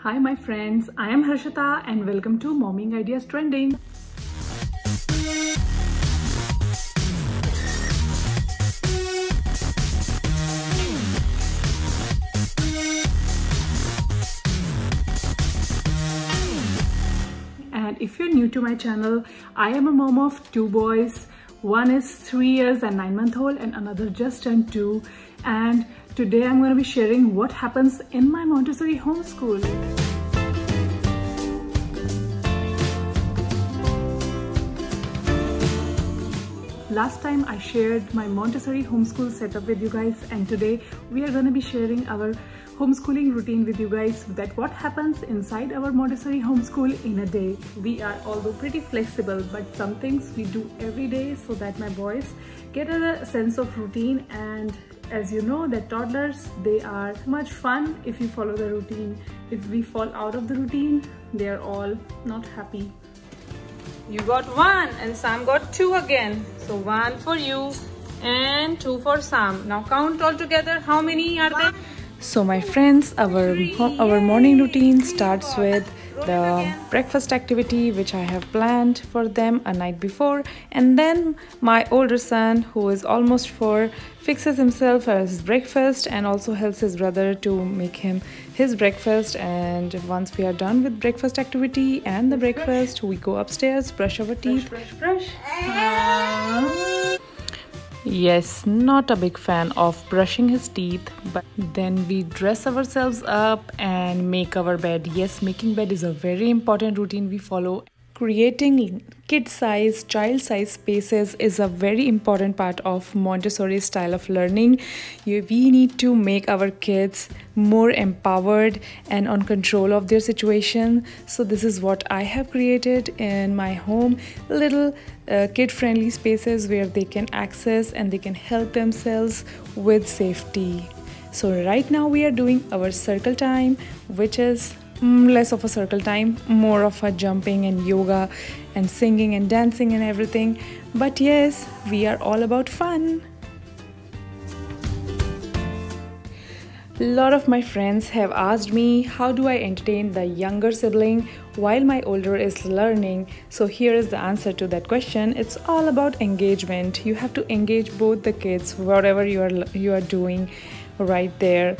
Hi my friends, I am Harshita and welcome to Momming Ideas Trending. And if you're new to my channel, I am a mom of two boys. One is 3 years and 9 months old and another just turned 2. And today I'm going to be sharing what happens in my Montessori homeschool. Last time I shared my Montessori homeschool setup with you guys, and today we are going to be sharing our homeschooling routine with you guys, that what happens inside our Montessori homeschool in a day. We are although pretty flexible, but some things we do every day so that my boys get a sense of routine. And as you know that toddlers, they are much fun if you follow the routine. If we fall out of the routine, they are all not happy. You got 1 and Sam got 2 again. So 1 for you and 2 for Sam. Now count all together. How many are there? So my friends, our morning routine starts with the breakfast activity which I have planned for them a night before, and then my older son, who is almost 4, fixes himself his breakfast and also helps his brother to make him his breakfast. And once we are done with breakfast activity and the breakfast, we go upstairs, brush our teeth. Brush. Yes, not a big fan of brushing his teeth, but then we dress ourselves up and make our bed. Yes, making bed is a very important routine we follow. Creating kid-size, child-size spaces is a very important part of Montessori style of learning. We need to make our kids more empowered and on control of their situation. So this is what I have created in my home, little kid-friendly spaces where they can access and they can help themselves with safety. So right now we are doing our circle time, which is less of a circle time, more of a jumping and yoga and singing and dancing and everything. But yes, we are all about fun. A lot of my friends have asked me, how do I entertain the younger sibling while my older is learning? So here is the answer to that question. It's all about engagement. You have to engage both the kids, whatever you are doing right there.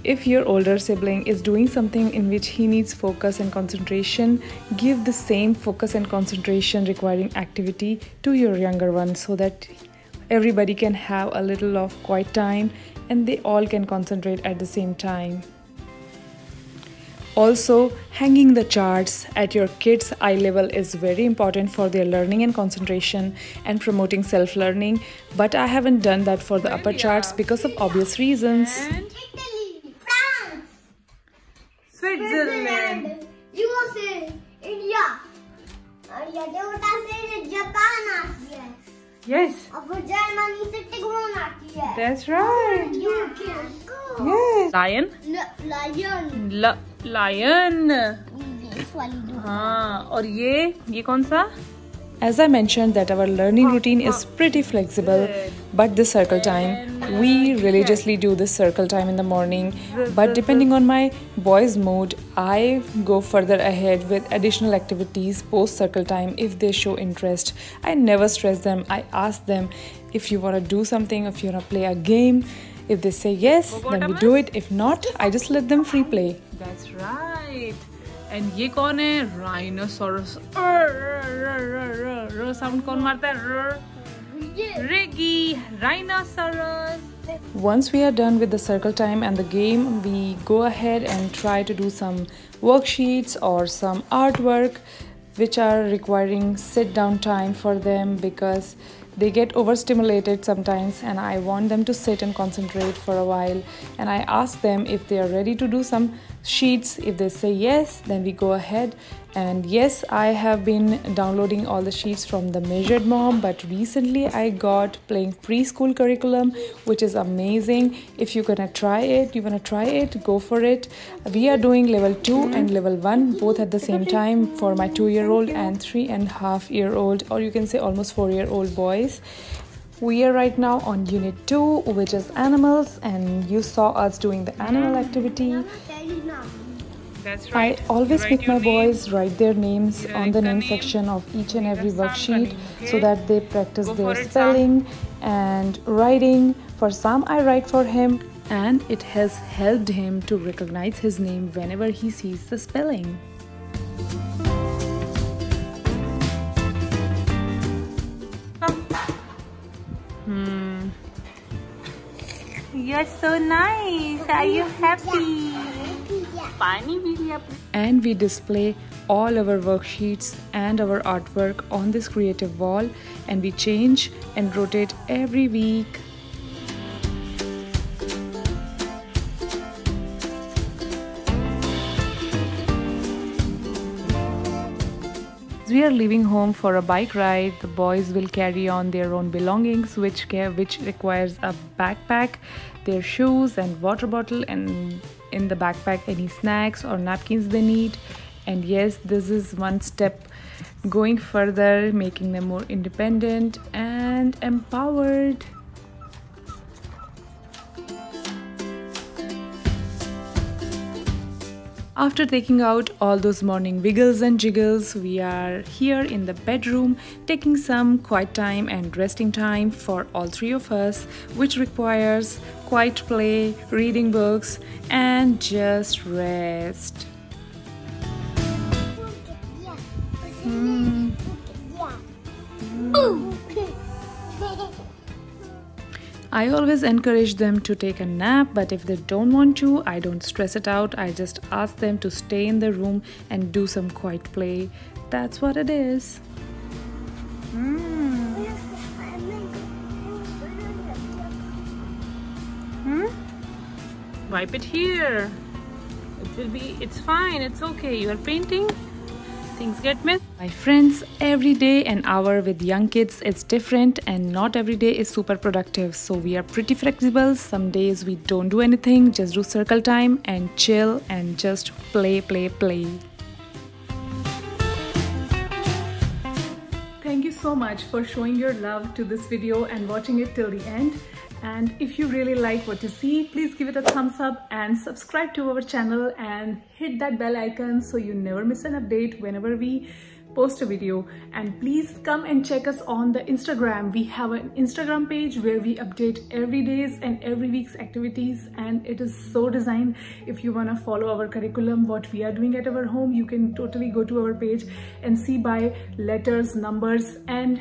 If your older sibling is doing something in which he needs focus and concentration, give the same focus and concentration requiring activity to your younger one, so that everybody can have a little of quiet time and they all can concentrate at the same time. Also, hanging the charts at your kids' eye level is very important for their learning and concentration and promoting self-learning. But I haven't done that for the upper charts because of obvious reasons. Switzerland, USA, India, Japan. Yes. Germany, That's right. Yes. Lion. Lion. हाँ, और ये कौन सा? As I mentioned that our learning routine is pretty flexible, but this circle time, we religiously do this circle time in the morning. But depending on my boys' mood, I go further ahead with additional activities post circle time if they show interest. I never stress them. I ask them if you want to do something, if you want to play a game. If they say yes, then we do it. If not, I just let them free play. That's right. And ये कौन है? Rhinoceros. Sound कौन मारता है? Reggie. Rhinoceros. Once we are done with the circle time and the game, we go ahead and try to do some worksheets or some artwork which are requiring sit down time for them, because they get overstimulated sometimes and I want them to sit and concentrate for a while. And I ask them if they are ready to do some sheets. If they say yes, then we go ahead. And yes, I have been downloading all the sheets from the Measured Mom, but recently I got playing preschool curriculum, which is amazing. If you're gonna try it, go for it. We are doing level 2 and level 1 both at the same time for my 2-year-old and 3.5-year-old, or you can say almost 4-year-old boys. We are right now on unit 2, which is animals, and you saw us doing the animal activity. That's right. I always Write make your my name. boys write their names You on write the the name name, section of each and every Sam worksheet Kani, so okay? that they practice Go their for it, Sam. spelling and writing. For Sam, I write for him, and it has helped him to recognize his name whenever he sees the spelling. You're so nice. Are you happy? And we display all our worksheets and our artwork on this creative wall, and we change and rotate every week. As we are leaving home for a bike ride, the boys will carry on their own belongings, which requires a backpack, their shoes and water bottle, and in the backpack any snacks or napkins they need. And yes, this is one step going further, making them more independent and empowered. After taking out all those morning wiggles and jiggles, we are here in the bedroom taking some quiet time and resting time for all three of us, which requires quiet play, reading books, and just rest. I always encourage them to take a nap, but if they don't want to, I don't stress it out. I just ask them to stay in the room and do some quiet play. That's what it is. Wipe it here. It's fine. It's okay. You are painting. Things get messy. My friends, every day an hour with young kids is different, and not every day is super productive. So we are pretty flexible. Some days we don't do anything, just do circle time and chill and just play. Thank you so much for showing your love to this video and watching it till the end. And if you really like what you see, please give it a thumbs up and subscribe to our channel and hit that bell icon so you never miss an update whenever we post a video. And please come and check us on the Instagram. We have an Instagram page where we update every day's and every week's activities, and it is so designed. If you want to follow our curriculum, what we are doing at our home, you can totally go to our page and see by letters, numbers, and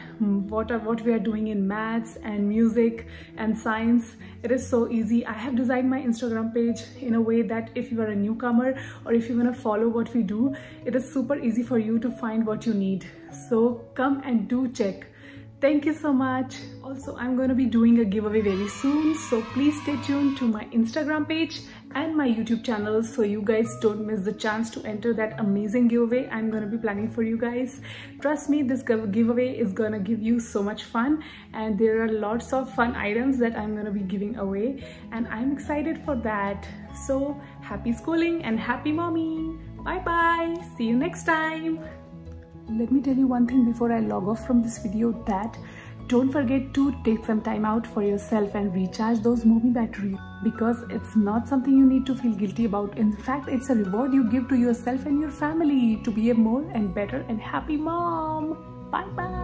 what we are doing in maths and music and science. It is so easy. I have designed my Instagram page in a way that if you are a newcomer or if you want to follow what we do, it is super easy for you to find what you need. So come and do check. Thank you so much. Also, I'm going to be doing a giveaway very soon, so please stay tuned to my Instagram page and my YouTube channel so you guys don't miss the chance to enter that amazing giveaway I'm going to be planning for you guys. Trust me, this giveaway is going to give you so much fun, and there are lots of fun items that I'm going to be giving away, and I'm excited for that. So happy schooling and happy mommy. Bye bye. See you next time. Let me tell you one thing before I log off from this video, that don't forget to take some time out for yourself and recharge those mommy batteries, because it's not something you need to feel guilty about. In fact, it's a reward you give to yourself and your family to be a more and better and happy mom. Bye bye.